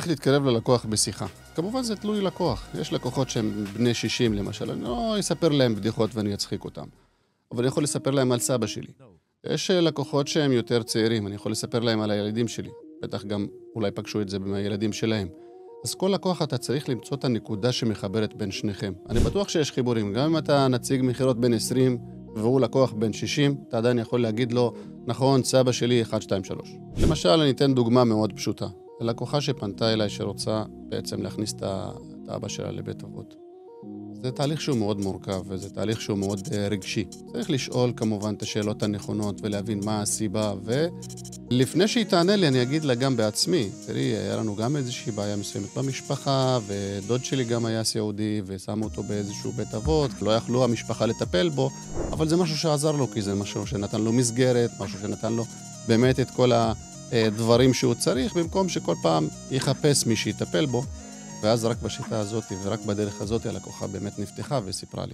איך להתקרב ללקוח בשיחה. כמובן זה תלוי לקוח. יש לקוחות שהם בני 60 למשל, אני לא אספר להם בדיחות ואני אצחיק אותם. אבל אני יכול לספר להם על סבא שלי. יש לקוחות שהם יותר צעירים, אני יכול לספר להם על הילדים שלי. בטח גם אולי פגשו את זה מהילדים שלהם. אז כל לקוח אתה צריך למצוא את הנקודה שמחברת בין שניכם. אני בטוח שיש חיבורים. גם אם אתה נציג מחירות בין 20 והוא לקוח בין 60, אתה עדיין יכול להגיד לו, נכון, סבא שלי 1, 2, 3. למשל, אני אתן דוגמה מאוד פשוטה. לקוחה שפנתה אליי שרוצה בעצם להכניס את האבא שלה לבית אבות. זה תהליך שהוא מאוד מורכב, וזה תהליך שהוא מאוד רגשי. צריך לשאול כמובן את השאלות הנכונות ולהבין מה הסיבה, ולפני שהיא תענה לי אני אגיד לה גם בעצמי, תראי, היה לנו גם איזושהי בעיה מסוימת במשפחה, ודוד שלי גם היה סיעודי, ושמו אותו באיזשהו בית אבות, לא יכלו המשפחה לטפל בו, אבל זה משהו שעזר לו, כי זה משהו שנתן לו מסגרת, משהו שנתן לו באמת את כל הדברים שהוא צריך, במקום שכל פעם יחפש מי שיטפל בו. ואז רק בשיטה הזאת ורק בדרך הזאת הלקוחה באמת נפתחה וסיפרה לי.